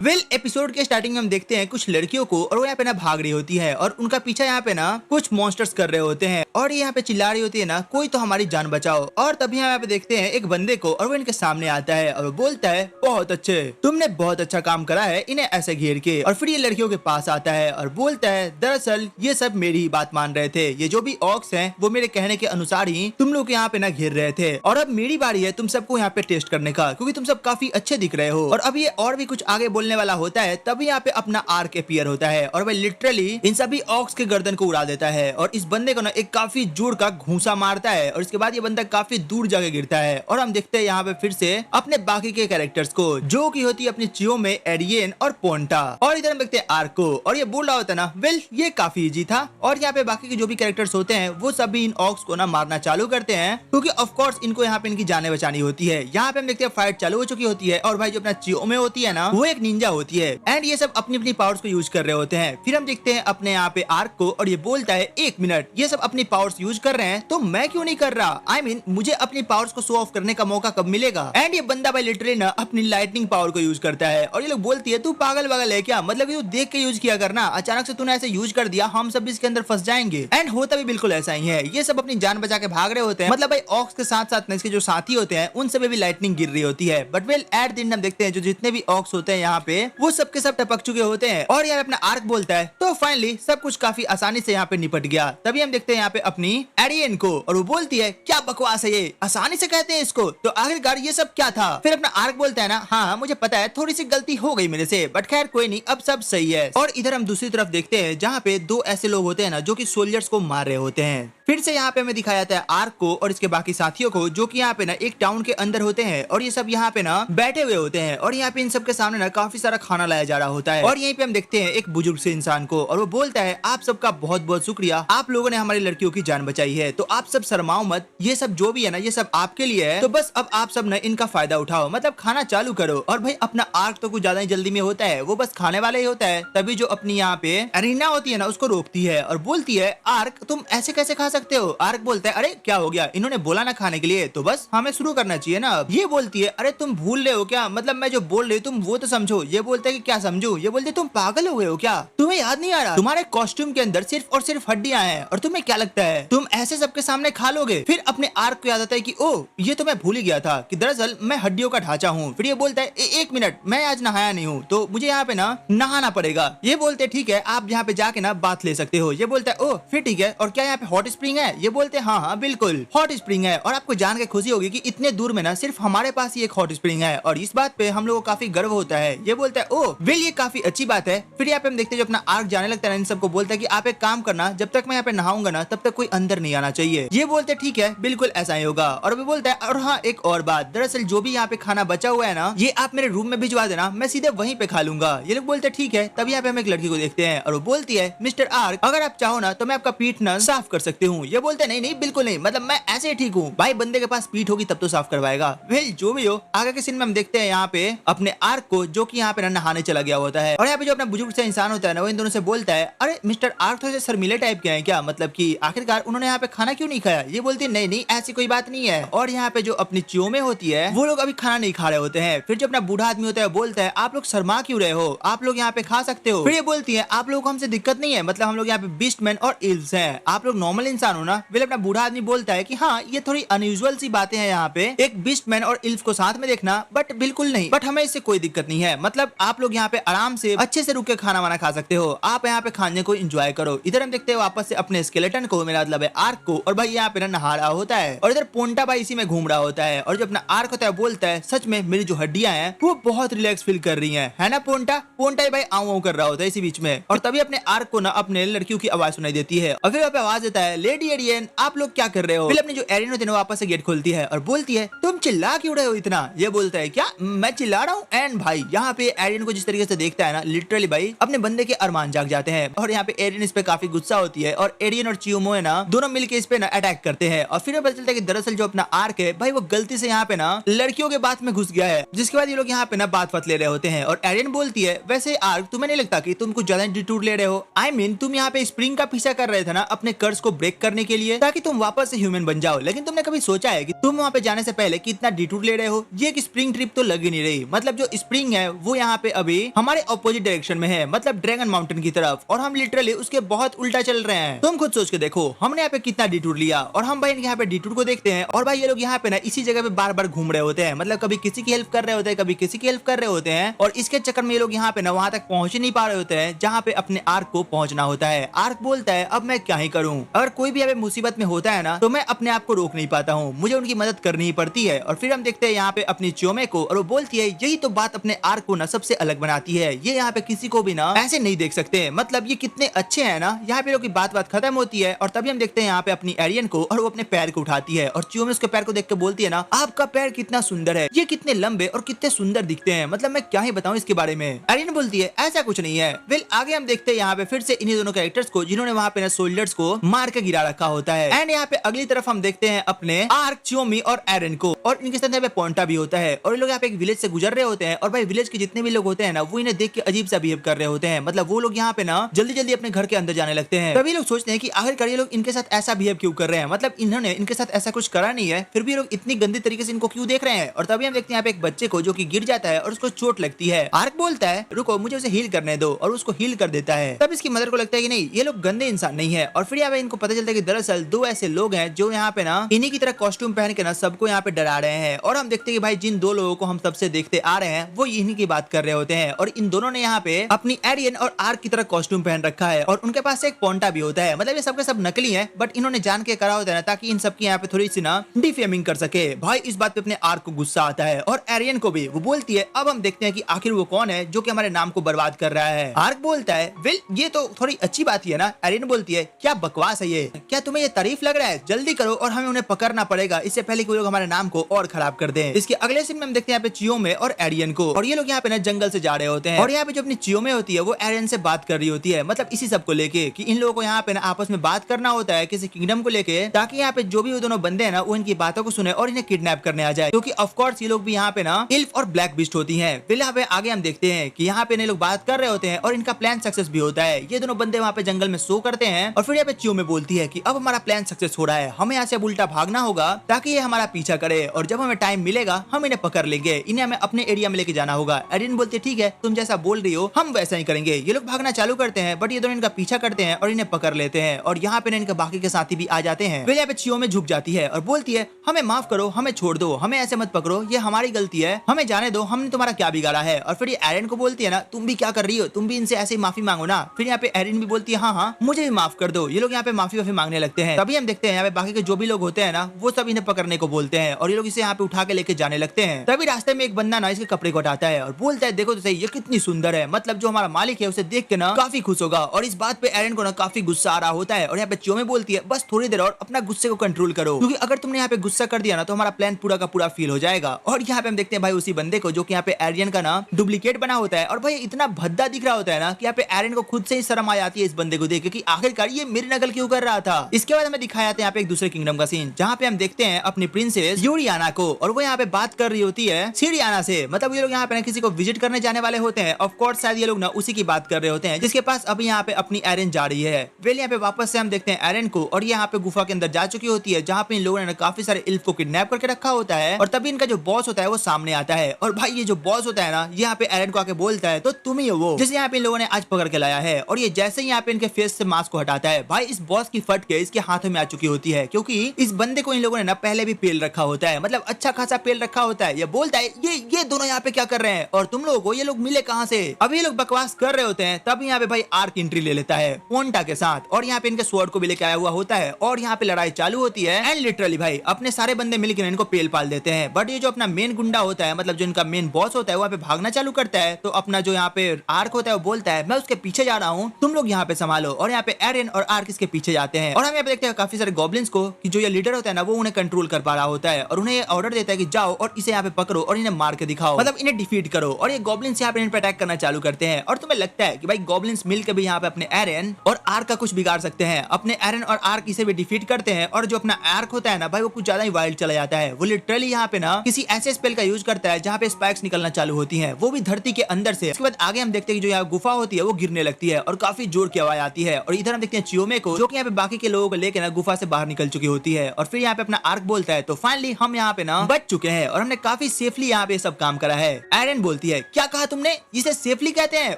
Episode के starting में हम देखते हैं कुछ लड़कियों को और वो यहाँ पे ना भाग रही होती है और उनका पीछा यहाँ पे ना कुछ मॉन्स्टर्स कर रहे होते हैं और यहाँ पे चिल्ला रही होती है ना कोई तो हमारी जान बचाओ। और तभी यहाँ पे देखते हैं एक बंदे को और वो इनके सामने आता है और वो बोलता है बहुत अच्छे, तुमने बहुत अच्छा काम करा है इन्हें ऐसे घेर के। और फिर ये लड़कियों के पास आता है और बोलता है दरअसल ये सब मेरी ही बात मान रहे थे, ये जो भी ऑक्स हैं वो मेरे कहने के अनुसार ही तुम लोग यहाँ पे ना घेर रहे थे और अब मेरी बारी है तुम सबको यहाँ पे टेस्ट करने का, क्योंकि तुम सब काफी अच्छे दिख रहे हो। और अब ये और भी कुछ आगे बोलने वाला होता है तभी यहाँ पे अपना आर्क अपीयर होता है और वह लिटरली इन सभी ऑक्स के गर्दन को उड़ा देता है और इस बंदे को ना एक काफी जोर का घूंसा मारता है और इसके बाद ये बंदा काफी दूर जाके गिरता है। और हम देखते हैं यहाँ पे फिर से अपने बाकी के कैरेक्टर्स को जो की होती है अपनी चियो में एरियन और पोंटा। और इधर हम देखते हैं आर्क को और ये बोल रहा होता है ना वेल ये काफी इजी था। और यहाँ पे बाकी के जो भी कैरेक्टर्स होते हैं वो सभी इन ऑक्स को ना मारना चालू करते हैं क्योंकि ऑफ कोर्स इनको यहाँ पे इनकी जाने बचानी होती है। यहाँ पे हम देखते हैं फाइट चालू हो चुकी होती है और भाई जो अपना चियो में होती है ना वो एक निंजा होती है एंड ये सब अपनी अपनी पावर्स को यूज कर रहे होते हैं। फिर हम देखते हैं अपने यहाँ पे आर्क को और ये बोलता है एक मिनट, ये सब अपनी पावर्स यूज कर रहे हैं तो मैं क्यों नहीं कर रहा? I mean, मुझे अपनी पावर्स को शो ऑफ करने का मौका कब मिलेगा? एंड ये बंदा भाई लिटरली ना अपनी लाइटनिंग पावर को यूज करता है और ये लोग बोलती है तू पागल वागल है क्या, मतलब ये देख के यूज किया करना, अचानक से तूने ऐसे यूज कर दिया हम सब इसके अंदर फंस जाएंगे। एंड होता भी बिल्कुल ऐसा ही है, ये सब अपनी जान बचा के भाग रहे होते हैं, मतलब भाई ऑक्स के साथ साथ इसके जो साथी होते हैं उन सब भी लाइटनिंग गिर रही होती है। बट वेल एट दिन हम देखते हैं जो जितने भी ऑक्स होते हैं यहाँ पे वो सबके सब टपक चुके होते हैं और यार अपना आर्क बोलता है तो फाइनली सब कुछ काफी आसानी से यहाँ पे निपट गया। तभी हम देखते हैं यहाँ पे अपनी एरियन को और वो बोलती है क्या बकवास है ये, आसानी से कहते हैं इसको, तो आखिरकार ये सब क्या था? फिर अपना आर्क बोलता है ना हाँ मुझे पता है थोड़ी सी गलती हो गई मेरे से बट खैर कोई नहीं अब सब सही है। और इधर हम दूसरी तरफ देखते हैं जहाँ पे दो ऐसे लोग होते हैं ना जो कि सोल्जर्स को मार रहे होते हैं। फिर से यहाँ पे हमें दिखाया जाता है आर्क को और इसके बाकी साथियों को जो कि यहाँ पे ना एक टाउन के अंदर होते हैं और ये सब यहाँ पे ना बैठे हुए होते हैं और यहाँ पे इन सब के सामने ना काफी सारा खाना लाया जा रहा होता है। और यहीं पे हम देखते हैं एक बुजुर्ग से इंसान को और वो बोलता है आप सबका बहुत बहुत शुक्रिया, आप लोगों ने हमारी लड़कियों की जान बचाई है, तो आप सब शर्माओ मत, ये सब जो भी है ना ये सब आपके लिए है, तो बस अब आप सब ना इनका फायदा उठाओ, मतलब खाना चालू करो। और भाई अपना आर्क तो कुछ ज्यादा ही जल्दी में होता है, वो बस खाने वाला ही होता है। तभी जो अपनी यहाँ पे अरीना होती है ना उसको रोकती है और बोलती है आर्क तुम ऐसे कैसे खा सकते हो? आर्क बोलता है अरे क्या हो गया, इन्होंने बोला ना खाने के लिए तो बस हमें शुरू करना चाहिए ना। ये बोलती है अरे तुम भूल रहे हो क्या, मतलब मैं जो बोल रही हूँ तुम वो तो समझो। ये बोलता है कि क्या समझो? ये बोलते तुम पागल हो गए हो क्या, तुम्हें याद नहीं आ रहा तुम्हारे कॉस्ट्यूम के अंदर सिर्फ और सिर्फ हड्डियां हैं और तुम्हें क्या लगता है तुम ऐसे सबके सामने खा लोगे? फिर अपने आर्क को याद आता है कि ओ ये तो मैं भूल ही गया था कि दरअसल मैं हड्डियों का ढांचा हूँ। फिर ये बोलता है एक मिनट मैं आज नहाया नहीं हूँ तो मुझे यहाँ पे ना नहाना पड़ेगा। ये बोलते ठीक है आप यहाँ पे जाके ना बात ले सकते हो। ये बोलता है ओ फिर ठीक है, और क्या यहाँ पे हॉट स्प्रिंग है? ये बोलते हैं हाँ बिल्कुल हॉट स्प्रिंग है और आपको जान के खुशी होगी कि इतने दूर में ना सिर्फ हमारे पास ही एक हॉट स्प्रिंग है और इस बात पे हम लोगों को काफी गर्व होता है। ये बोलता है ओ वेल ये काफी अच्छी बात है। फिर यहाँ पे हम देखते हैं जो अपना आर्क जाने लगता है इन सबको बोलता है कि आप एक काम करना, जब तक मैं यहाँ पे नहाऊंगा ना तब तक कोई अंदर नहीं आना चाहिए। ये बोलते ठीक है बिल्कुल ऐसा ही होगा। और वो बोलता है और हाँ एक और बात, दरअसल जो भी यहाँ पे खाना बचा हुआ है ना ये आप मेरे रूम में भिजवा देना, मैं सीधे वहीं पे खा लूंगा। ये लोग बोलते ठीक है। तभी यहाँ पे हम एक लड़की को देखते हैं और वो बोलती है मिस्टर आर्क अगर आप चाहो ना तो मैं आपका पीठ ना साफ कर सकती हूँ। ये बोलते नहीं नहीं बिल्कुल नहीं, मतलब मैं ऐसे ही ठीक हूँ। भाई बंदे के पास पीठ होगी तब तो साफ करवाएगा। वेल जो भी हो आगे के सीन में हम देखते हैं यहाँ पे अपने आर्क को जो कि यहाँ पे नहाने चला गया होता है और यहाँ पे जो अपना बुजुर्ग से इंसान होता है ना वो इन दोनों से बोलता है अरे मिस्टर आर्क थोड़े से शर्मीले टाइप के हैं क्या, मतलब कि आखिरकार उन्होंने यहाँ पे खाना क्यों नहीं खाया? ये बोलती है नहीं नहीं ऐसी कोई बात नहीं है। और यहाँ पे जो अपनी चियो में होती है वो लोग अभी खाना नहीं खा रहे होते हैं। फिर जो अपना बूढ़ा आदमी होता है बोलता है आप लोग शर्मा क्यों रहे हो, आप लोग यहाँ पे खा सकते हो। फिर ये बोलती है आप लोग को हमसे दिक्कत नहीं है, मतलब हम लोग यहाँ पे बीस्टमैन और इल्व्स हैं, आप लोग नॉर्मल इंसान हो ना। फिर अपना बूढ़ा आदमी बोलता है कि हाँ ये थोड़ी अनयूजुअल सी बातें हैं यहाँ पे एक बीस्टमैन और इल्व्स को साथ में देखना, बट बिल्कुल नहीं, बट हमें इससे कोई दिक्कत नहीं है, मतलब आप लोग यहाँ पे आराम से अच्छे से रुक के खाना वाना खा सकते हो, आप यहाँ पे खाने को एंजॉय करो। इधर हम देखते हैं वापस से अपने स्केलेटन को, मेरा मतलब है आर्क को, और भाई यहाँ पे नहा रहा होता है और इधर पोंटा भाई इसी में घूम रहा होता है। और जो अपना आर्क होता है बोलता है सच में मेरी जो हड्डियां हैं वो बहुत रिलैक्स फील कर रही हैं, है ना पोंटा? पोंटा ही भाई आऊ कर रहा होता है इसी बीच में। और तभी अपने आर्क को ना अपने लड़कियों की आवाज सुनाई देती है और फिर आवाज देता है लेडी एरियन आप लोग क्या कर रहे हो? फिर अपनी जो एरियन होती है वापस से गेट खोलती है और बोलती है तुम चिल्ला क्यों रहे हो इतना? ये बोलता है क्या मैं चिल्ला रहा हूँ? एंड भाई यहाँ पे एरियन को जिस तरीके से देखता है ना लिटरली भाई अपने बंदे के अरमान जाग जाते हैं। और यहाँ पे एरियन इस पे काफी गुस्सा होती है और एरियन और चियोमो है ना दोनों मिलकर इस पे ना अटैक करते हैं। और फिर पता चलता है कि दरअसल जो अपना आर्क है भाई वो गलती से यहाँ पे ना लड़कियों के बात में घुस गया है, जिसके बाद ये लोग यहाँ पे ना बात ले रहे होते हैं। और एरियन बोलती है वैसे आर्क तुम्हें नहीं लगता कि तुम कुछ ज्यादा डिटूर ले रहे हो? आई मीन तुम यहाँ पे स्प्रिंग का पीछा कर रहे थे ना अपने कर्ज को ब्रेक करने के लिए ताकि तुम वापस से ह्यूमन बन जाओ, लेकिन तुमने कभी सोचा है कि तुम वहाँ पे जाने से पहले कितना डिटूर ले रहे हो? ये एक स्प्रिंग ट्रिप तो लग ही नहीं रही, मतलब जो स्प्रिंग है वो यहाँ पे अभी हमारे ऑपोजिट डायरेक्शन में है, मतलब ड्रैगन माउंटेन की तरफ, और हम लिटरली उसके बहुत उल्टा चल रहे हैं। तुम खुद सोच के देखो, हमने यहाँ पे कितना डिटूर लिया, और हम भाई यहाँ पे डिटूर को देखते हैं, और भाई ये लोग यहाँ पे ना इसी जगह पे बार बार घूम रहे होते हैं, मतलब कभी किसी की हेल्प कर रहे होते हैं, कभी किसी की हेल्प कर रहे होते हैं, और इसके चक्कर में ये लोग यहाँ पे ना वहां तक पहुंच ही नहीं पा रहे होते हैं जहाँ पे अपने आर्क को पहुंचना होता है। आर्क बोलता है अब मैं क्या ही करूँ, अगर कोई भी मुसीबत में होता है ना तो मैं अपने आप को रोक नहीं पाता हूँ, मुझे उनकी मदद करनी ही पड़ती है। और फिर हम देखते हैं यहाँ पे अपनी च्योमे को, और वो बोलती है यही तो बात अपने आर्क को ना सबसे अलग बनाती है, ये यहाँ पे किसी को भी ना ऐसे नहीं देख सकते, मतलब ये कितने अच्छे हैं ना। यहाँ पे लोग की बात खत्म होती है, और तभी हम देखते हैं यहाँ पे अपनी एरियन को, और वो अपने पैर को उठाती है, और च्योमे उसके पैर को देख के बोलती है ना आपका पैर कितना सुंदर है, ये कितने लंबे और कितने सुंदर दिखते हैं, मतलब मैं क्या ही बताऊं इसके बारे में। एरियन बोलती है ऐसा कुछ नहीं है। वेल आगे हम देखते हैं यहाँ पे फिर से इन्हीं दोनों कैरेक्टर्स को जिन्होंने वहाँ पे ना सोल्जर्स को मार के गिरा रखा होता है। एंड यहाँ पे अगली तरफ हम देखते हैं अपने आर्क, च्योमी और एरन को, और इनके साथ यहाँ पे पोंटा भी होता है, और ये लोग यहाँ पे एक विलेज से गुजर रहे होते हैं, और भाई विलेज के जितने भी लोग होते हैं ना वो इन्हें देख के अजीब सा बिहेव कर रहे होते हैं, मतलब वो लोग यहाँ पे ना जल्दी जल्दी अपने घर के अंदर जाने लगते हैं। तभी लोग सोचते हैं कि आखिरकार ये लोग इनके साथ ऐसा बिहेव क्यों कर रहे हैं, मतलब इन्होंने इनके साथ ऐसा कुछ करा नहीं है, फिर भी लोग इतनी गंदी तरीके से इनको क्यों देख रहे हैं। और तभी हम देखते हैं यहाँ पे एक बच्चे को जो कि गिर जाता है और उसको चोट लगती है। आर्क बोलता है रुको मुझे उसे हील करने दो, और उसको हील कर देता है। तब इसकी मदर को लगता है कि नहीं ये लोग गंदे इंसान नहीं है, और फिर यहाँ पे इनको पता चलता है कि दरअसल दो ऐसे लोग हैं जो यहाँ पे ना इन्हीं की तरह कॉस्ट्यूम पहन के ना सबको यहाँ पे डरा रहे हैं। और हम देखते हैं कि भाई जिन दो लोगों को हम सबसे देखते आ रहे हैं वो इन्हीं की बात कर रहे होते हैं, और इन दोनों ने यहाँ पे अपनी एरियन और आर्क की तरह कॉस्ट्यूम पहन रखा है, और उनके पास एक पोंटा भी होता है, मतलब ये सबके सब नकली है, बट इन्होंने जान के करा होता है ना ताकि इन सबकी यहाँ पे थोड़ी सी ना डिफेमिंग कर सके। भाई इस बात पे अपने आर्क को गुस्सा आता है, और एरियन को भी। वो बोलती है अब हम देखते हैं कि आखिर वो कौन है जो कि हमारे नाम को बर्बाद कर रहा है। आर्क बोलता है वेल ये तो थोड़ी अच्छी बात ही है ना। एरियन बोलती है क्या बकवास है ये, क्या तुम्हें ये तारीफ लग रहा है, जल्दी करो और हमें उन्हें पकड़ना पड़ेगा इससे पहले कि वो लोग हमारे नाम को और खराब कर दें। इसके अगले सीन में हम देखते हैं यहाँ पे च्योमे और एरियन को, और ये लोग यहाँ पे ना जंगल से जा रहे होते हैं, और यहाँ पे जो अपनी च्योमे होती है वो एरियन से बात कर रही होती है, मतलब इसी सब को लेके कि इन लोगों को यहाँ पे ना आपस में बात करना होता है किसी किंगडम को लेके, ताकि यहाँ पे जो भी वो दोनों बंदे हैं ना वो इनकी बातों को सुने और इन्हें किडनैप करने आ जाए, क्योंकि ऑफ कोर्स ये लोग भी यहाँ पे ना इल्फ और ब्लैक बिस्ट होती हैं। फिर यहाँ पे आगे हम देखते हैं कि यहाँ पे ये लोग बात कर रहे होते हैं और इनका प्लान सक्सेस भी होता है। ये दोनों बंदे वहाँ पे जंगल में सो करते हैं, और फिर यहाँ पे च्योमे बोलती है कि अब हमारा प्लान सक्सेस हो रहा है, हमें यहाँ से अब उल्टा भागना होगा ताकि ये हमारा पीछा करे, और जब हमें टाइम मिलेगा हम इन्हें पकड़ लेंगे, इन्हें हमें अपने एरिया में लेके जाना होगा। एरियन बोलती है ठीक है तुम जैसा बोल रही हो हम वैसा ही करेंगे। ये लोग भागना चालू करते हैं, बट ये दोनों इनका पीछा करते हैं और इन्हें पकड़ लेते हैं, और यहाँ पे इनके बाकी के साथी भी आ जाते हैं। फिर यहाँ पे च्योमे झुक जाती है और बोलती है हमें माफ करो, हमें छोड़ दो, हमें ऐसे मत पकड़ो, ये हमारी गलती है, हमें जाने दो, हमने तुम्हारा क्या बिगाड़ा है। और फिर ये एरियन को बोलती है ना तुम भी क्या कर रही हो, तुम भी इनसे ऐसे ही माफी मांगो ना। फिर यहाँ पे एरियन भी बोलती है हाँ मुझे भी माफ कर दो। ये लोग यहाँ पे माफी मांगने लगते हैं। तभी हम देखते हैं यहाँ पे बाकी के जो भी लोग होते हैं ना वो सब इन्हें पकड़ने को बोलते हैं, और ये लोग इसे यहाँ पे उठा के लेके जाने लगते हैं। तभी रास्ते में एक बंदा ना इसके कपड़े को हटाता है और बोलता है देखो तो सही ये कितनी सुंदर है, मतलब जो हमारा मालिक है उसे देख के ना काफी खुश होगा। और इस बात पे एरियन को ना काफी गुस्सा आ रहा होता है, और यहाँ पे च्योमे बोलती है बस थोड़ी देर और अपना गुस्से को कंट्रोल करो, क्योंकि अगर तुमने यहाँ पे गुस्सा कर दिया ना तो हमारा प्लान पूरा का पूरा फेल हो जाएगा। और यहाँ पे हम देखते हैं भाई उसी बंदे को जो कि यहाँ पे एरियन का ना डुप्लीकेट बना होता है, और भाई इतना भद्दा दिख रहा होता है ना कि यहाँ पे एरियन को खुद से ही शर्म आ जाती है इस बंदे को देख के कि आखिरकार ये मेरी नकल क्यों कर रहा था। इसके बाद हमें दिखाया था यहाँ पे एक दूसरे किंगडम का सीन, जहाँ पे हम देखते हैं अपनी प्रिंसेस यूरियाना को, और वो यहाँ पे बात कर रही होती है सीरियाना से, मतलब ये लोग यहाँ पे ना किसी को विजिट करने जाने वाले होते हैं। ऑफ कोर्स शायद ये लोग ना उसी की बात कर रहे होते हैं जिसके पास अभी यहाँ पे अपनी एरियन जा रही है। वेल यहाँ पे वापस से हम देखते हैं एरियन को, और ये यहाँ पे गुफा के अंदर जा चुकी होती है जहाँ पे इन लोगों ने काफी सारे इल्फ को किडनैप करके रखा होता है, और तभी इनका जो बॉस होता है वो सामने आता है। और भाई ये जो बॉस होता है ना ये यहाँ पे एरियन को आके बोलता है तो तुम ही हो वो जिसे यहाँ पे इन लोगों ने आज पकड़ के लाया है। और ये जैसे ही यहाँ पे इनके फेस से मास्क को हटाता है भाई इस बॉस की फट के इसके हाथों में आ चुकी होती है, क्योंकि इस बंदे को इन लोगों ने ना पहले भी पेल रखा होता है, मतलब अच्छा खासा पेल रखा होता है। ये बोलता है ये दोनों यहाँ पे क्या कर रहे हैं, और तुम लोगों को ये लोग मिले कहाँ से। अभी ये लोग बकवास कर रहे होते हैं, तब यहाँ पे भाई आर्क एंट्री ले लेता है पोंटा के साथ, और यहाँ पे इनके स्वॉर्ड को भी लेके आया हुआ होता है, और यहाँ पे लड़ाई चालू होती है। एंड लिटरली भाई अपने सारे बंदे मिलकर इनको पेल पाल देते हैं, बट ये जो अपना मेन गुंडा होता है, मतलब जो इनका मेन बॉस होता है, वहाँ पे भागना चालू करता है। तो अपना जो यहाँ पे आर्क होता है वो बोलता है मैं उसके पीछे जा रहा हूँ, तुम लोग यहाँ पे संभालो। और यहाँ पे एरियन और आर्क इसके पीछे जाते हैं, और हम यहाँ पे देखते हैं काफी सारे गॉब्लिन्स को कि जो ये लीडर होता है ना वो उन्हें कंट्रोल कर पा रहा होता है, और उन्हें ऑर्डर देता है कि जाओ और इसे यहाँ पे पकड़ो और इन्हें मार के दिखाओ, मतलब इन्हें डिफीट करो। और ये गॉब्लिन्स यहाँ पे इन पे अटैक करना चालू करते हैं। और तुम्हें लगता है कि भाई गॉब्लिन्स मिलकर भी यहाँ पे अपने एरियन और आर्क का कुछ बिगाड़ सकते हैं, अपने एरियन और आर्क इसे भी डिफीट करते हैं। और जो अपना आर्क होता है ना भाई वो कुछ ज्यादा ही वाइल्ड चला जाता है, वो लिटरली यहाँ पे ना किसी ऐसे स्पेल का यूज करता है जहाँ पे स्पाइक्स निकलना चालू होती है, वो भी धरती के अंदर से। इसके बाद आगे हम देखते हैं कि जो यहाँ गुफा होती है वो गिरने लगती है और काफी जोर की आवाज आती है। और इधर हम देखते हैं च्योमे को जो कि यहाँ पे बाकी के लोगों को लेकर ना गुफा से बाहर निकल चुकी होती है। और फिर यहाँ पे अपना आर्क बोलता है तो फाइनली हम यहाँ पे ना बच चुके हैं और हमने काफी सेफली यहाँ पे सब काम करा है। एरियन बोलती बोलती है, क्या कहा तुमने? इसे सेफली कहते हैं?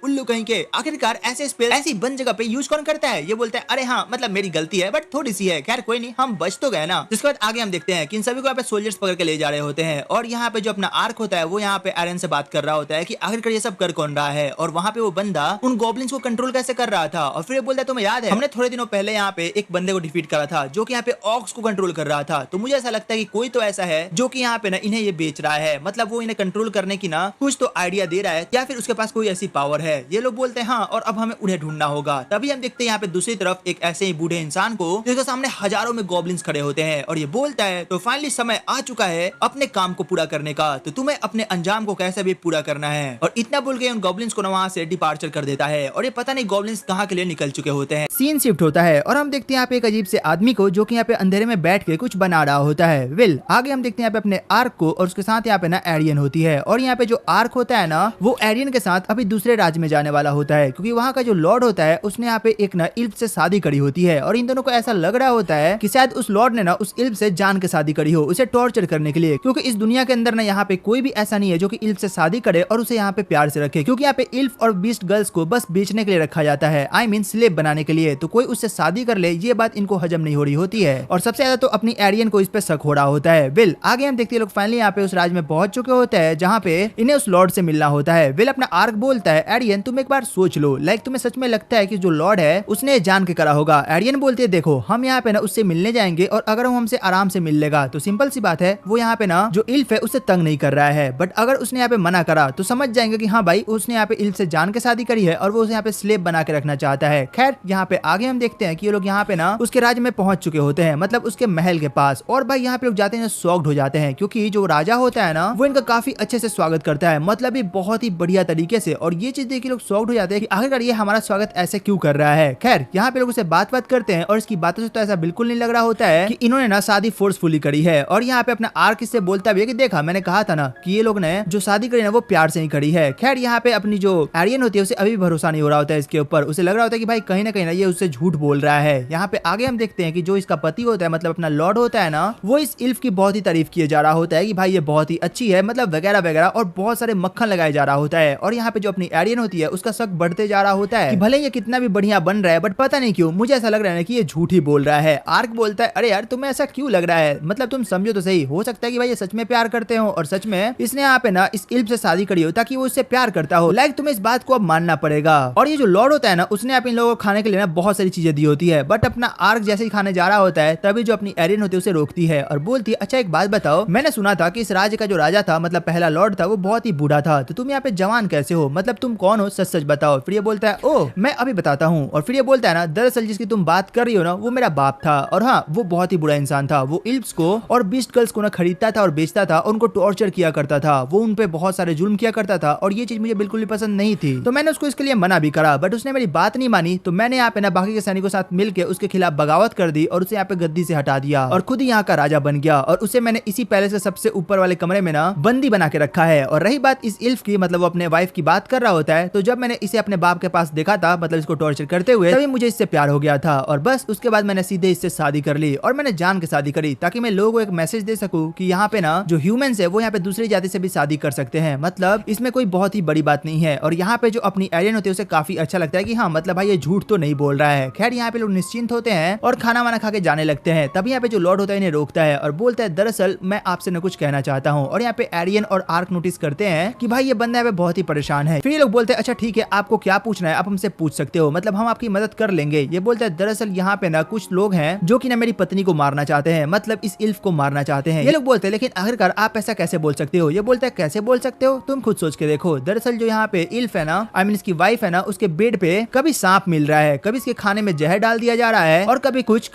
उल्लू कहीं के, आखिरकार ऐसे स्पेस ऐसी बंद जगह पे यूज कौन करता है? ये बोलता है, अरे हाँ मतलब मेरी गलती है, बट थोड़ी सी है, खैर कोई नहीं, हम बच तो गए ना। जिसके बाद आगे हम देखते हैं कि इन सभी को यहाँ पे सोल्जर्स पकड़ के ले जा रहे होते हैं और यहाँ पे जो अपना आर्क होता है वो यहाँ पे एरन से बात कर रहा होता है कि आखिरकार ये सब कर कौन रहा है, और वहाँ पे वो बंदा उन गॉब्लिन्स को कंट्रोल कैसे कर रहा था। और फिर ये बोलता है, तुम्हें याद है हमने थोड़े दिनों पहले यहाँ पे एक बंदे को डिफीट करा था जो कि यहाँ पे ऑक्स को कंट्रोल कर रहा था। तो मुझे ऐसा लगता है कि कोई तो ऐसा है जो कि यहाँ पे ना इन्हें ये बेच रहा है, मतलब वो इन्हें कंट्रोल करने की ना कुछ तो आइडिया दे रहा है, या फिर उसके पास कोई ऐसी पावर है। ये लोग बोलते हैं हाँ, और अब हमें उन्हें ढूंढना होगा। तभी हम देखते हैं यहाँ पे दूसरी तरफ एक ऐसे ही बूढ़े इंसान को जिसके सामने हजारों में गॉब्लिन्स खड़े होते हैं, और ये बोलता है, तो फाइनली समय आ चुका है अपने काम को पूरा करने का, तो तुम्हें अपने अंजाम को कैसे भी पूरा करना है। और इतना बोल के उन गॉब्लिन्स को वहां से डिपार्चर कर देता है, और ये पता नहीं गॉब्लिन्स कहाँ के लिए निकल चुके होते हैं। सीन शिफ्ट होता है और हम देखते हैं यहाँ पे एक अजीब से आदमी को जो कि यहाँ पे अंधेरे में बैठ के कुछ बना रहा होता है। विल आगे हम देखते हैं यहाँ पे अपने आर्क को, और उसके साथ यहाँ पे ना एरियन होती है, और यहाँ पे जो आर्क होता है ना वो एरियन के साथ अभी दूसरे राज्य में जाने वाला होता है, क्योंकि वहाँ का जो लॉर्ड होता है उसने यहाँ पे एक ना इल्फ से शादी करी होती है, और इन दोनों को ऐसा लग रहा होता है कि शायद उस लॉर्ड ने ना उस इल्फ से जान के शादी करी हो, उसे टॉर्चर करने के लिए, क्योंकि इस दुनिया के अंदर ना यहाँ पे कोई भी ऐसा नहीं है जो कि इल्फ से शादी करे और उसे यहाँ पे प्यार से रखे, क्योंकि यहाँ पे इल्फ और बीस्ट गर्ल्स को बस बेचने के लिए रखा जाता है, आई मीन स्लेव बनाने के लिए। तो कोई उससे शादी कर ले ये बात इनको हजम नहीं हो रही होती है, और सबसे ज्यादा तो अपनी एरियन को इस पे शक हो रहा होता है। विल आगे हम देखते हैं लोग फाइनली यहाँ पे उस राज में पहुंच चुके होते हैं जहाँ पे इन्हें उस लॉर्ड से मिलना होता है। विल अपना आर्क बोलता है, एरियन तुम एक बार सोच लो, लाइक तुम्हें सच में लगता है कि जो लॉर्ड है उसने जान के करा होगा? एरियन बोलते है, देखो हम यहाँ पे ना उससे मिलने जाएंगे, और अगर वो हमसे आराम से मिल लेगा तो सिंपल सी बात है, वो यहाँ पे ना जो इल्फ है उससे तंग नहीं कर रहा है, बट अगर उसने यहाँ पे मना करा तो समझ जाएंगे कि हाँ भाई उसने यहाँ पे इल्फ से जान के शादी करी है और वो उसे यहाँ पे स्लेव बना के रखना चाहता है। खैर यहाँ पे आगे हम देखते हैं कि ये लोग यहाँ पे ना उसके राज्य में पहुंच चुके होते हैं, मतलब उसके महल के पास, और भाई यहाँ पे लोग जाते हैं शॉक्ड हो जाते हैं, क्योंकि जो राजा होता है ना वो इनका काफी अच्छे से स्वागत करता है, मतलब ये बहुत ही बढ़िया तरीके से, और ये चीज देख के लोग शॉक्ड हो जाते हैं कि आखिरकार ये हमारा स्वागत ऐसे क्यों कर रहा है। खैर यहाँ पे लोग उसे बात करते हैं, और इसकी बातों से तो ऐसा बिल्कुल नहीं लग रहा होता है कि इन्होंने ना शादी फोर्सफुली करी है, और यहाँ पे अपना आर्क इससे बोलता भी है कि देखा मैंने कहा था ना कि ये लोग ने जो शादी करी ना वो प्यार से ही करी है। खैर यहाँ पे अपनी जो एरियन होती है उसे अभी भी भरोसा नहीं हो रहा होता है इसके ऊपर, उसे लग रहा होता है कि भाई कहीं ना ये उससे झूठ बोल रहा है। यहाँ पे आगे हम देखते हैं कि जो इसका पति होता है, मतलब अपना लॉर्ड होता है ना, वो इस इल्फ की बहुत ही तारीफ किए जा रहा होता है कि भाई ये बहुत ही अच्छी है, मतलब वगैरह वगैरह, और बहुत सारे मक्खन लगाए जा रहा होता है। और यहाँ पे जो अपनी एरियन होती है उसका शक बढ़ते जा रहा होता है कि भले ये कितना भी बढ़िया बन रहा है, बट पता नहीं क्यों मुझे ऐसा लग रहा है कि ये झूठ ही बोल रहा है। आर्क बोलता है, अरे यार तुम्हें ऐसा क्यों लग रहा है, मतलब तुम समझो तो सही, हो सकता है कि भाई ये सच में प्यार करते हो, और सच में इसने यहाँ पे ना इस इल्फ से शादी करी हो ताकि वो इससे प्यार करता हो, लाइक तुम्हें इस बात को अब मानना पड़ेगा। और ये जो लॉर्ड होता है ना उसने आप इन लोगों को खाने के लिए ना बहुत सारी चीजें दी होती है, बट अपना आर्क जैसे ही खाने जा रहा होता है तभी जो अपनी एरियन होती है उसे रोकती है और बोलती है, अच्छा एक बात बताओ, मैंने सुना था कि इस राज्य का जो राजा था, मतलब पहला लॉर्ड था, वो बहुत ही बूढ़ा था, तो तुम यहाँ पे जवान कैसे हो, मतलब तुम कौन हो, सच सच बताओ। फिर ये बोलता है, ओह मैं अभी बताता हूँ। और फिर ये बोलता है ना, दरअसल जिसकी तुम बात कर रही हो ना वो मेरा बाप था, और हाँ वो बहुत ही बुरा इंसान था, वो इल्फ्स को और बीस्ट गर्ल्स को ना खरीदता था और बेचता था, और उनको टॉर्चर किया करता था, वो उन पे बहुत सारे जुल्म किया करता था, और ये चीज मुझे बिल्कुल भी पसंद नहीं थी। तो मैंने उसको इसके लिए मना भी करा, बट उसने मेरी बात नहीं मानी, तो मैंने यहाँ पे ना बाकी के सैनिकों के साथ मिलकर उसके खिलाफ बगावत कर दी और उसे यहाँ पे गद्दी से हटा दिया, और खुद ही यहाँ का राजा बन गया, और उसे मैंने इसी पैलेस के सबसे ऊपर वाले कमरे में ना बंदी बना के रखा है। और रही बात इस इल्फ की, मतलब वो अपने वाइफ की बात कर रहा होता है, तो जब मैंने इसे अपने बाप के पास देखा था, मतलब इसको टॉर्चर करते हुए, तभी मुझे इससे प्यार हो गया था, और बस उसके बाद मैंने सीधे इससे शादी कर ली, और मैंने जान के शादी करी ताकि मैं लोगों को एक मैसेज दे सकूं कि यहाँ पे ना जो ह्यूमंस है वो यहाँ पे दूसरी जाति से भी शादी कर सकते हैं, मतलब इसमें कोई बहुत ही बड़ी बात नहीं है। और यहाँ पे जो अपनी एरियन होती है उसे काफी अच्छा लगता है कि हाँ मतलब भाई ये झूठ तो नहीं बोल रहा है। खैर यहाँ पे लोग निश्चिंत होते हैं और खाना वाना खा के जाने लगते हैं, तभी यहाँ पे जो लॉर्ड होता है इन्हें रोकता है और बोलता है, दरअसल मैं आपसे न कुछ कहना चाहता हूँ। और यहाँ पे एरियन और आर्क नोटिस करते हैं कि भाई ये बंदा यहाँ पे बहुत ही परेशान है। फिर ये लोग बोलते हैं, अच्छा ठीक है आपको क्या पूछना है आप हमसे पूछ सकते हो, मतलब हम आपकी मदद कर लेंगे। ये बोलता है, दरअसल यहाँ पे ना कुछ लोग हैं जो कि ना मेरी पत्नी को मारना चाहते हैं, मतलब इस इल्फ को मारना चाहते हैं। ये लोग बोलते हैं, लेकिन आखिरकार आप ऐसा कैसे बोल सकते हो? ये बोलता है, कैसे बोल सकते हो, तुम खुद सोच के देखो। दरअसल जो यहाँ पे इल्फ है ना, आई मीन इसकी वाइफ है ना, उसके बेड पे कभी सांप मिल रहा है, कभी इसके खाने में जहर डाल दिया जा रहा है, और कभी कुछ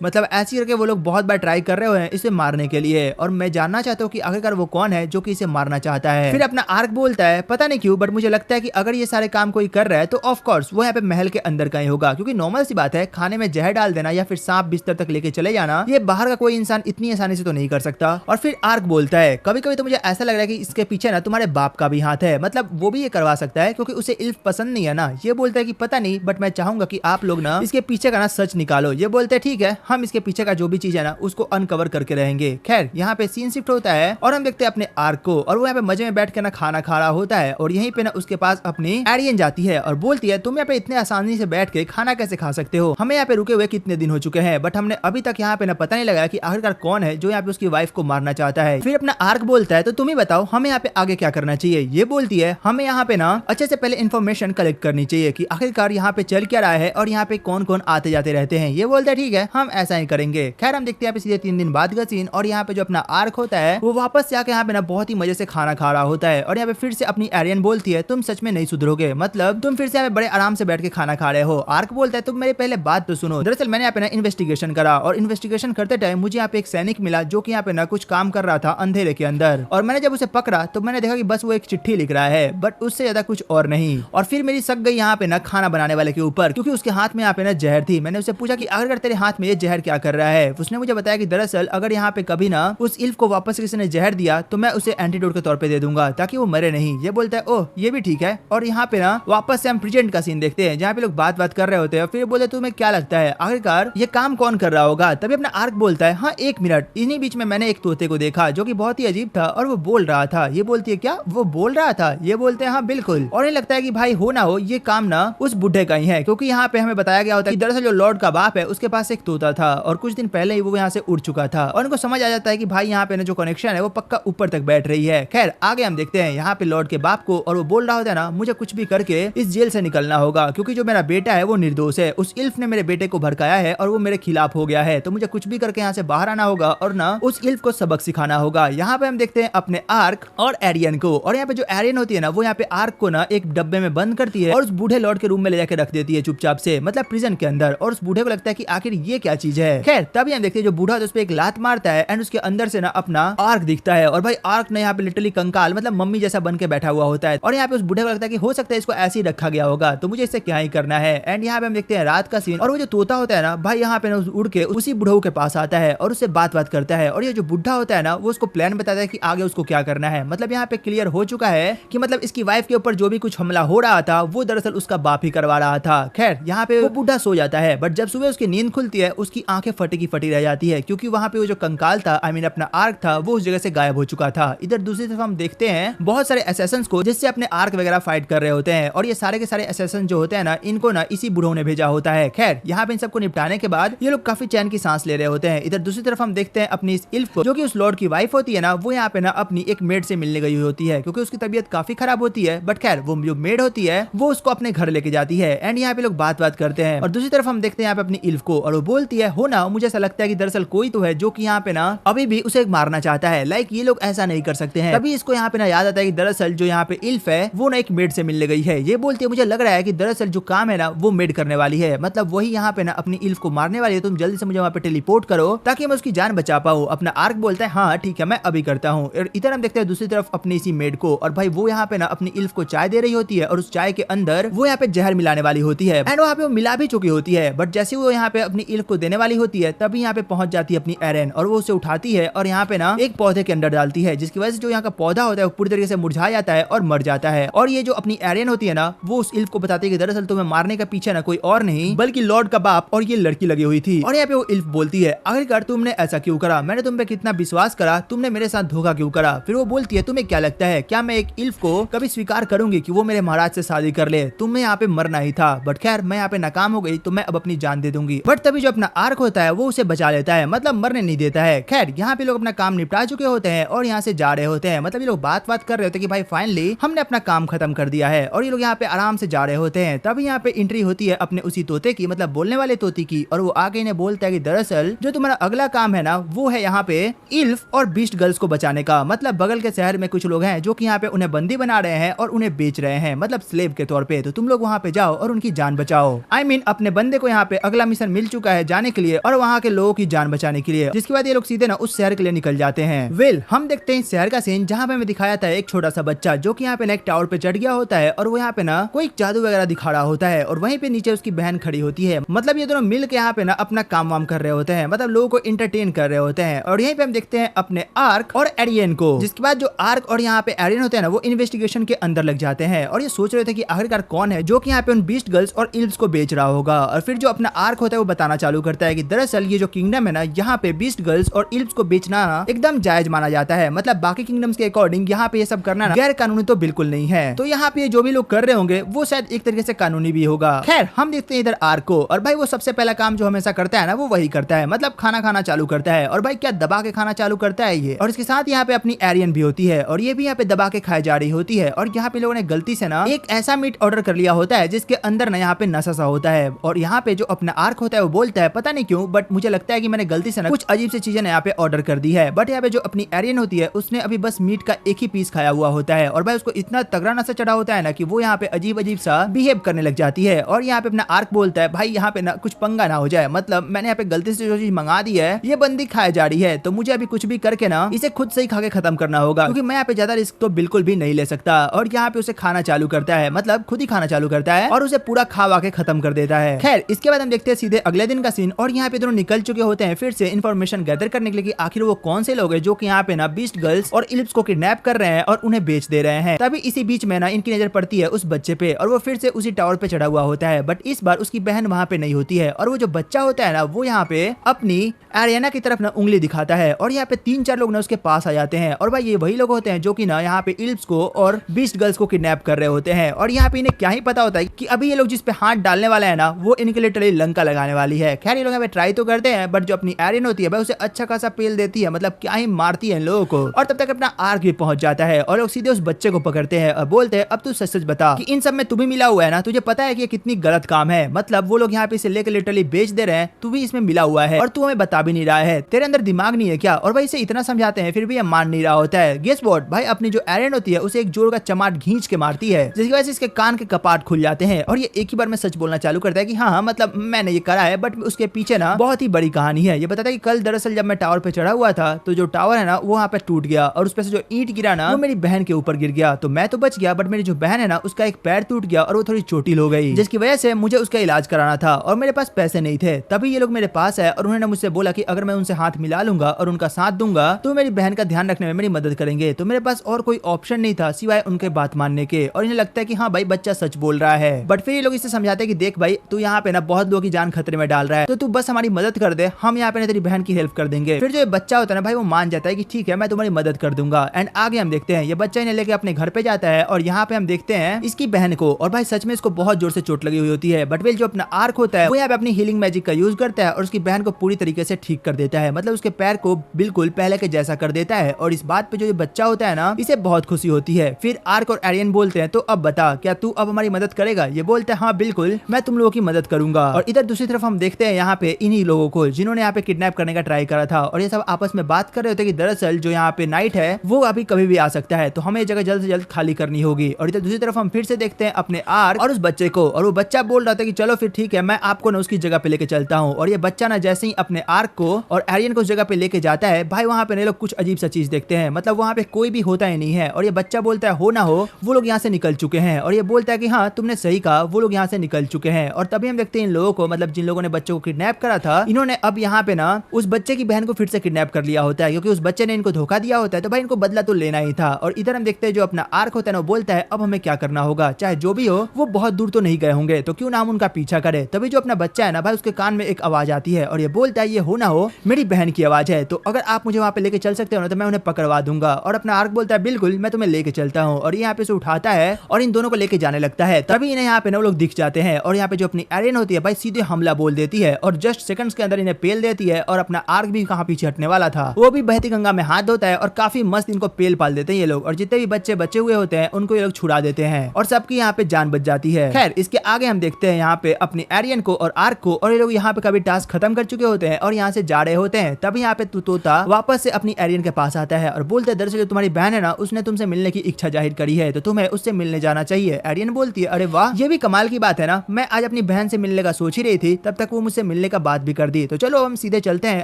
मतलब ऐसी करके वो लोग बहुत बार ट्राई कर रहे हैं इसे मारने के लिए। और मैं जानना चाहता हूँ कि आखिरकार वो कौन है जो कि इसे मारना चाहता है। फिर अपना आर्क बोलता है, पता नहीं क्यों बट मुझे लगता है कि अगर ये सारे काम कोई कर रहा है तो ऑफ कोर्स वो यहाँ पे महल के अंदर का ही होगा, क्योंकि नॉर्मल सी बात है खाने में जहर डाल देना या फिर सांप बिस्तर तक लेके चले जाना, ये बाहर का कोई इंसान इतनी आसानी से तो नहीं कर सकता। और फिर आर्क बोलता है, कभी कभी तो मुझे ऐसा लग रहा है कि इसके पीछे ना तुम्हारे बाप का भी हाथ है, मतलब वो भी ये करवा सकता है क्योंकि उसे इल्फ पसंद नहीं है ना। ये बोलता है कि पता नहीं बट मैं चाहूंगा कि आप लोग ना इसके पीछे का ना सच निकालो। ये बोलते हैं ठीक है, हम इसके पीछे का जो भी चीज है ना उसको अनकवर करके रहेंगे। खैर यहाँ पे सीन शिफ्ट होता है और हम देखते हैं अपने आर्क को, और वो यहाँ पे मजे में बैठ के ना खाना खा रहा होता है और यहीं पे ना उसके पास अपनी एरियन जाती है और बोलती है तुम यहाँ पे इतने आसानी से बैठ के खाना कैसे खा सकते हो, हमें यहाँ पे रुके हुए कितने दिन हो चुके हैं, बट हमने अभी तक यहाँ पे ना पता नहीं लगा कि आखिरकार कौन है जो यहाँ पे उसकी वाइफ को मारना चाहता है। फिर अपना आर्क बोलता है तो तुम ही बताओ हमें यहाँ पे आगे क्या करना चाहिए। ये बोलती है हमें यहाँ पे ना अच्छे से पहले इन्फॉर्मेशन कलेक्ट करनी चाहिए कि आखिरकार यहाँ पे चल क्या रहा है और यहाँ पे कौन कौन आते जाते रहते हैं। ये बोलता है ठीक है हम ऐसा ही करेंगे। खैर हम देखते हैं सीधे 3 दिन बाद का सीन और यहाँ पे जो अपना आर्क होता है वो वापस से आके यहाँ पे ना बहुत ही मजे से खाना खा रहा होता है और यहाँ पे फिर से अपनी एरियन बोलती है तुम सच में नहीं सुधरोगे, मतलब तुम फिर से यहाँ पे बड़े आराम से बैठ के खाना खा रहे हो। आर्क बोलता है तुम मेरे पहले बात तो सुनो, दरअसल मैंने यहाँ पे ना इन्वेस्टिगेशन करा और इन्वेस्टिगेशन करते टाइम मुझे यहाँ पे एक सैनिक मिला जो कि यहाँ पे ना कुछ काम कर रहा था अंधेरे के अंदर, और मैंने जब उसे पकड़ा तो मैंने देखा कि बस वो एक चिट्ठी लिख रहा है बट उससे ज्यादा कुछ और नहीं। और फिर मेरी शक गई यहाँ पे ना खाना बनाने वाले के ऊपर क्योंकि उसके हाथ में यहाँ पे ना जहर थी। मैंने उससे पूछा कि आखिरकार तेरे हाथ में ये जहर क्या कर रहा है। उसने मुझे बताया कि दरअसल अगर यहाँ पे कभी ना उस इल्फ को वापस किसी ने जहर दिया तो मैं उसे एंटीडोट के तौर पे दे दूंगा ताकि वो मरे नहीं। ये बोलता है ओह ये भी ठीक है। और यहाँ पे ना वापस से हम प्रेजेंट का सीन देखते हैं जहाँ पे लोग बात कर रहे होते हैं। फिर बोलते तुम्हें क्या लगता है आखिरकार ये काम कौन कर रहा होगा। तभी अपना आर्क बोलता है हाँ 1 मिनट, इन्हीं बीच में मैंने एक तोते को देखा जो कि बहुत ही अजीब था और वो बोल रहा था। ये बोलती है क्या वो बोल रहा था। ये बोलते हैं हाँ बिल्कुल। और ये लगता है कि भाई हो ना हो ये काम ना उस बुढ़े का ही है क्योंकि यहाँ पे हमें बताया गया होता है कि दरअसल जो लॉर्ड का बाप है उसके पास एक तोता था और कुछ दिन पहले ही वो यहाँ से उड़ चुका था और उनको समझ आ जाता है कि भाई यहाँ पे ना जो कनेक्शन है वो पक्का ऊपर तक बैठ रही है। खैर आगे हम देखते हैं यहाँ पे लॉर्ड के बाप को और वो बोल रहा होता है ना मुझे कुछ भी करके इस जेल से निकलना होगा क्योंकि जो मेरा बेटा है वो निर्दोष है। उस इल्फ ने मेरे बेटे को भड़काया है और वो मेरे खिलाफ हो गया है तो मुझे कुछ भी करके यहाँ से बाहर आना होगा और ना उस इल्फ को सबक सिखाना होगा। यहाँ पे हम देखते हैं अपने आर्क और एरियन को और यहाँ पे जो एरियन होती है ना वो यहाँ पे आर्क को ना एक डब्बे में बंद करती है और उस बूढ़े लॉर्ड के रूम में ले जाकर रख देती है चुपचाप से, मतलब प्रिजन के अंदर। और उस बूढ़े को लगता है कि आखिर ये क्या चीज है। खैर तभी हम देखते हैं जो बूढ़ा उस पे एक लात मारता है एंड उसके अंदर से ना अपना आर्क दिखता है और भाई आर्क ने यहाँ पे लिटरली कंकाल मतलब मम्मी जैसा बन के बैठा हुआ होता है और यहाँ पे उस बूढ़े को लगता है कि हो सकता है इसको ऐसे ही रखा गया होगा तो मुझे इससे क्या ही करना है। एंड यहाँ पे हम देखते हैं रात का सीन और वो जो तोता होता है ना भाई यहाँ पे ना उड़ के उसी बुढ़ऊ के पास आता है और उससे बात करता है और ये जो बुढ़ा होता है ना वो उसको प्लान बताता है कि आगे उसको क्या करना है। मतलब यहाँ पे क्लियर हो चुका है कि मतलब इसकी वाइफ के ऊपर जो भी कुछ हमला हो रहा था वो दरअसल उसका बाप ही करवा रहा था। खैर यहाँ पे वो बुढ़ा सो जाता है बट जब सुबह उसकी नींद खुलती है उसकी आंखें फटी की फटी रह जाती है क्योंकि वहाँ पे वो जो कंकाल था आई मीन अपना आर्क था वो उस जगह से गायब हो चुका था। इधर दूसरी तरफ हम देखते हैं बहुत सारे असैसिन्स को जिससे अपने आर्क वगैरह फाइट कर रहे होते हैं और ये सारे के सारे असैसिन जो होते हैं ना इनको ना इसी बुढ़ो ने भेजा होता है। खैर यहाँ पे इन सबको निपटाने के बाद ये लोग काफी चैन की सांस ले रहे होते हैं। इधर दूसरी तरफ हम देखते हैं अपनी इस इल्फ को जो कि उस लॉर्ड की वाइफ होती है ना वो यहाँ पे ना अपनी एक मेड से मिलने गई हुई होती है क्योंकि उसकी तबीयत काफी खराब होती है बट खैर वो जो मेड होती है वो उसको अपने घर लेके जाती है एंड यहाँ पे लोग बात करते हैं। और दूसरी तरफ हम देखते हैं यहाँ पे अपनी इल्फ को और वो बोलती है हो ना मुझे ऐसा लगता है कि दरअसल कोई तो है जो कि यहाँ पे ना अभी भी उसे मारना चाहता है। लाइक ये लोग ऐसा नहीं कर सकते हैं। तभी इसको यहाँ पे ना याद आता है कि दरअसल जो यहाँ पे इल्फ है वो ना एक मेड से मिलने गई है। ये बोलती है मुझे लग रहा है कि दरअसल जो काम है ना वो मेड करने वाली है, मतलब वही यहाँ पे ना अपनी इल्फ को मारने वाली है। तुम जल्दी से मुझे वहाँ पे टेलीपोर्ट करो ताकि मैं उसकी जान बचा पाऊँ। अपना आर्क बोलता है हाँ ठीक है मैं अभी करता हूँ। और इधर हम देखते हैं दूसरी तरफ अपनी इसी मेड को और भाई वो यहाँ पे ना अपनी इल्फ को चाय दे रही होती है और उस चाय के अंदर वो यहाँ पे जहर मिलाने वाली होती है एंड वहाँ पे वो मिला भी चुकी होती है। बट जैसे वो यहाँ पे अपनी इल्फ को देने वाली होती है तभी यहाँ पे पहुंच जाती है अपनी एरन और वो उसे उठाती है और यहाँ पे ना एक पौधे के अंदर डालती है जिसकी वजह से जो यहाँ का पौधा होता है वो पूरी तरीके से मुरझा जाता है और मर जाता है। और ये जो अपनी एरन होती है ना वो उस इल्फ को बताती है कि दरअसल तुम्हें मारने का पीछे ना कोई और नहीं बल्कि लॉर्ड का बाप और ये लड़की लगी हुई थी। और यहाँ पे वो इल्फ बोलती है आखिरकार तुमने ऐसा क्यों करा, मैंने तुम पे कितना विश्वास करा, तुमने मेरे साथ धोखा क्यों करा। फिर वो बोलती है तुम्हें क्या लगता है क्या मैं एक इल्फ को कभी स्वीकार करूंगी कि वो मेरे महाराज से शादी कर ले, तुम्हें यहाँ पे मरना ही था। बट खैर मैं यहाँ पे नाकाम हो गई तो मैं अब अपनी जान दे दूंगी। बट तभी जो अपना आर्क होता है वो उसे बचा लेता है, मतलब मरने नहीं देता है। खैर यहाँ पे लोग अपना काम निपटा चुके होते हैं और यहाँ से जा रहे होते हैं, मतलब ये लोग बात कर रहे होते हैं कि भाई फाइनली हमने अपना काम खत्म कर दिया है और ये लोग यहाँ पे आराम से जा रहे होते हैं। तभी यहाँ पे एंट्री होती है अपने उसी तोते की, मतलब बोलने वाले तोते की, और वो आगे इन्हें बोलता है कि दरअसल जो तुम्हारा अगला काम है ना वो है यहाँ पे इल्फ और बीस्ट गर्ल्स को बचाने का। मतलब बगल के शहर में कुछ लोग हैं जो कि यहाँ पे उन्हें बंदी बना रहे हैं और उन्हें बेच रहे हैं, मतलब स्लेव के तौर पे। तो तुम लोग वहाँ पे जाओ और उनकी जान बचाओ। आई मीन अपने बंदे को यहाँ पे अगला मिशन मिल चुका है जाने के लिए और वहाँ के लोगों की जान बचाने के लिए, जिसके बाद ये लोग सीधे ना उस शहर के लिए निकल जाते हैं। वेल हम देखते हैं इस शहर का सीन जहाँ पे हमें दिखाया था एक छोटा सा बच्चा जो कि यहाँ पे ना एक टावर पे चढ़ गया होता है और वो यहाँ पे ना कोई जादू वगैरह दिखा रहा होता है और वहीं पे नीचे उसकी बहन खड़ी होती है। मतलब ये दोनों मिल के यहाँ पे ना अपना काम वाम कर रहे होते हैं, मतलब लोगों को इंटरटेन कर रहे होते हैं। और यहीं पे हम देखते हैं अपने आर्क और एरियन को, जिसके बाद जो आर्क और यहाँ पे एरियन होते हैं ना वो इन्वेस्टिगेशन के अंदर लग जाते हैं और ये सोच रहे थे कि आखिरकार कौन है जो कि यहाँ पे उन बीस्ट गर्ल्स और इल्फ्स को बेच रहा होगा। और फिर जो अपना आर्क होता है वो बताना चालू करता है कि दरअसल ये जो किंगडम है ना यहाँ पे बीस्ट गर्ल्स और इल्फ्स को बेचना एकदम जायज माना जाता है। मतलब बाकी किंगडम्स के अकॉर्डिंग यहाँ पे ये सब करना गैर कानूनी तो बिल्कुल नहीं है। तो यहाँ पे जो भी लोग कर रहे होंगे वो शायद एक तरीके से कानूनी भी होगा। खैर हम देखते हैं इधर आर्क को, और भाई वो सबसे पहला काम जो हमेशा करता है ना वो वही करता है, मतलब खाना खाना चालू करता है। और भाई क्या दबा के खाना चालू करता है ये, और इसके साथ यहाँ पे अपनी एरियन भी होती है और ये भी यहाँ पे दबा के खाई जा रही होती है। और यहाँ पे लोगों ने गलती से ना एक ऐसा मीट ऑर्डर कर लिया होता है जिसके अंदर ना यहाँ पे नशा सा होता है। और यहाँ पे जो अपना आर्क होता है वो बोलता है पता नहीं क्यों, बट मुझे लगता है कि मैंने गलती से ना कुछ अजीब सी चीजें यहाँ पे ऑर्डर कर दी है। बट यहाँ पे जो अपनी एरियन होती है उसने अभी बस मीट का एक ही पीस खाया हुआ होता है, और भाई उसको इतना तगड़ा नशा चढ़ा होता है ना कि वो यहाँ पे अजीब अजीब सा बिहेव करने लग जाती है। और यहाँ पे अपना आर्क बोलता है भाई यहाँ पे ना कुछ पंगा ना हो जाए, मतलब मैंने यहाँ पे गलती से जो चीज मंगा दी है ये बंदी खाई जा रही है, तो मुझे अभी कुछ भी करके ना इसे खुद से ही खा के खत्म करना होगा, क्योंकि मैं यहाँ पे ज्यादा रिस्क तो बिल्कुल भी नहीं ले सकता। और यहाँ पे उसे खाना चालू करता है, मतलब खुद ही खाना चालू करता है और उसे पूरा खावा के खत्म कर देता है। खैर इसके बाद हम देखते हैं सीधे अगले दिन का सीन, और यहाँ पे दोनों निकल चुके होते हैं फिर से इन्फॉर्मेशन गैदर करने के लिए कि आखिर वो कौन से लोग हैं जो कि यहाँ पे ना बीस्ट गर्ल्स और इलिप्स को किडनैप कर रहे हैं और उन्हें बेच दे रहे हैं। तभी इसी बीच में ना इनकी नजर पड़ती है उस बच्चे पे, और वो फिर से उसी टावर पे चढ़ा हुआ होता है, बट इस बार उसकी बहन वहाँ पे नहीं होती है। और वो जो बच्चा होता है ना वो यहाँ पे अपनी एरियाना की तरफ ना उंगली दिखाता है, और यहाँ पे 3-4 लोग ना उसके पास आ जाते हैं। और भाई ये वही लोग होते हैं जो कि ना यहाँ पे इल्प्स को और बीस्ट गर्ल्स को किडनैप कर रहे होते हैं। और यहाँ पे इन्हें क्या ही पता होता है कि अभी ये लोग जिस पे हाथ डालने वाला है ना वो इनके लिटरली लंका लगाने वाली है। खैर ये लोग यहाँ पे ट्राई तो करते हैं, बट जो अपनी एरियन होती है भाई उसे अच्छा खासा पेल देती है, मतलब क्या ही मारती है इन लोगों को। और तब तक अपना आर्क भी पहुंच जाता है और लोग सीधे उस बच्चे को पकड़ते हैं और बोलते हैं अब तू सच सच बता कि इन सब में तू भी मिला हुआ है ना, तुझे पता है कि ये कितनी गलत काम है, मतलब वो लोग यहाँ पे इसे लेकर लिटरली बेच दे रहे हैं, तू भी इसमें मिला हुआ है और तू हमें बता भी नहीं रहा है, तेरे अंदर दिमाग नहीं है क्या। और भाई इसे इतना समझाते हैं फिर भी ये मान नहीं रहा होता है। गेस व्हाट, भाई अपनी जो एरियन होती है उसे एक जोर का चमाट खींच के मारती है, जिसकी वजह से इसके कान के कपाट खुल जाते हैं और ये एक ही बार में सच बोलना चालू करता है कि हाँ मतलब मैंने ये करा है। बट उसके पीछे ना बहुत ही बड़ी कहानी है। ये बताता है कि कल दरअसल जब मैं टावर पे चढ़ा हुआ था तो जो टावर है ना वो वहाँ पे टूट गया और उस पे से जो ईंट गिरा ना वो मेरी बहन के ऊपर गिर गया, तो मैं तो बच गया, बट मेरी जो बहन है ना उसका एक पैर टूट गया और वो थोड़ी चोटिल हो गई, जिसकी वजह से मुझे उसका इलाज कराना था और मेरे पास पैसे नहीं थे। तभी ये लोग मेरे पास है और उन्होंने मुझसे बोला कि अगर मैं उनसे हाथ मिला लूंगा और उनका साथ दूंगा तो मेरी बहन का ध्यान रखने में मेरी मदद करेंगे। तो मेरे पास और कोई ऑप्शन नहीं था सिवाय उनके बात मानने के, और इन्हें लगता है कि हाँ भाई बच्चा सच बोल रहा है। बट फिर ये लोग इसे समझाते हैं कि देख भाई तू यहाँ पे ना बहुत लोगों की जान खतरे में डाल रहा है, तो तू बस हमारी मदद कर दे, हम यहाँ पे ना तेरी बहन की हेल्प कर देंगे। फिर जो ये बच्चा होता है ना भाई वो मान जाता है कि ठीक है मैं तुम्हारी मदद कर दूंगा। एंड आगे हम देखते हैं ये बच्चा इन्हें लेके अपने घर पे जाता है और यहाँ पे हम देखते हैं इसकी बहन को, और भाई सच में इसको बहुत जोर से चोट लगी हुई होती है। बट वेल जो अपना आर्क होता है वो यहाँ पे अपनी हीलिंग मैजिक का यूज करता है और उसकी बहन को पूरी तरीके से ठीक कर देता है, मतलब उसके पैर को बिल्कुल पहले के जैसा कर देता है। और इस बात पे जो ये बच्चा होता है ना इसे बहुत खुशी होती है। फिर आर्क और एरियन बोलते हैं तो अब बता क्या तू अब हमारी मदद करेगा। ये बोलते हैं हाँ बिल्कुल मैं तुम लोगों की मदद करूंगा। और इधर दूसरी तरफ हम देखते हैं यहाँ पे इन्हीं लोगों को जिन्होंने यहाँ पे किडनैप करने का ट्राई करा था, और ये सब आपस में बात कर रहे होते कि दरअसल जो यहाँ पे नाइट है वो अभी कभी भी आ सकता है, तो हमें ये जगह जल्द से जल्द खाली करनी होगी। और इधर दूसरी तरफ हम फिर से देखते हैं अपने आर्क और उस बच्चे को, और वो बच्चा बोल रहा था कि चलो फिर ठीक है मैं आपको ना उसकी जगह पे लेके चलता हूँ। और ये बच्चा ना जैसे ही अपने आर्क को और एरियन को उस जगह पे लेके जाता है भाई वहाँ पे लोग कुछ अजीब सा चीज देखते हैं, मतलब वहाँ पे कोई भी होता ही नहीं है। और ये बच्चा बोलता है हो ना हो वो लोग यहाँ से निकल चुके हैं, और ये बोलता है कि हाँ तुमने सही कहा वो लोग यहाँ से निकल चुके हैं। और तभी हम देखते हैं इन लोगों को, मतलब जिन लोगों ने बच्चे को किडनैप करा था इन्होंने अब यहाँ पे ना उस बच्चे की बहन को फिर से किडनैप कर लिया होता है, क्योंकि उस बच्चे ने इनको धोखा दिया होता है, तो भाई इनको बदला तो लेना ही था। और इधर हम देखते हैं जो अपना आर्क होता है ना वो बोलता है अब हमें क्या करना होगा, चाहे जो भी हो वो बहुत दूर तो नहीं गए होंगे तो क्यों ना हम उनका पीछा करें। तभी जो अपना बच्चा है ना भाई उसके कान में एक आवाज आती है और ये बोलता है ये हो ना हो मेरी बहन की आवाज है, तो अगर आप मुझे वहाँ पे लेके चल सकते हो ना तो मैं उन्हें पकड़वा दूंगा। और अपना आर्क बोलता है बिल्कुल मैं तुम्हें लेके चलता हूँ, और यहाँ पे से उठाता है और इन दोनों को लेके जाने लगता है। तभी इन्हें यहाँ पे ना लोग दिख जाते हैं और यहाँ पे जो अपनी एरियन होती है भाई सीधे हमला बोल देती है और जस्ट सेकंड्स के अंदर इन्हें पेल देती है। और अपना आर्क भी कहाँ पीछे हटने वाला था वो भी बहती गंगा में हाथ धोता है और काफी मस्त इनको पेल पाल देते हैं ये लोग, और जितने भी बच्चे बचे हुए होते हैं उनको ये लोग छुड़ा देते हैं और सबकी यहाँ पे जान बच जाती है। खैर इसके आगे हम देखते हैं यहाँ पे अपनी एरियन को और आर्क को, और ये लोग यहाँ पे कभी टास्क खत्म कर चुके होते हैं और यहाँ से जा रहे होते हैं। तभी यहाँ पे तोता वापस से अपनी एरियन के पास आता है और बोलते हैं दरअसल जो तुम्हारी बहन है ना उसने तुमसे मिलने की इच्छा जाहिर करी है तो तुम्हें उससे मिलने जाना चाहिए। एरियन बोलती है अरे वाह ये भी कमाल की बात है ना, मैं आज अपनी बहन से मिलने का सोच ही रही थी तब तक वो मुझसे मिलने का बात भी कर दी, तो चलो हम सीधे चलते हैं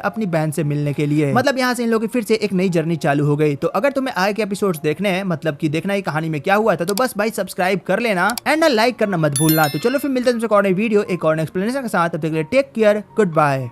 अपनी बहन से मिलने के लिए। मतलब यहाँ से इन लोगों की फिर से एक नई जर्नी चालू हो गई। तो अगर तुम्हें आगे के एपिसोड्स देखने हैं, मतलब कि देखना ही कहानी में क्या हुआ था, तो बस भाई सब्सक्राइब कर लेना एंड लाइक करना मत भूलना। तो चलो फिर मिलते हैं तुमसे एक और नई वीडियो एक और एक्सप्लेनेशन के साथ, तब तक के लिए टेक केयर, गुड बाय।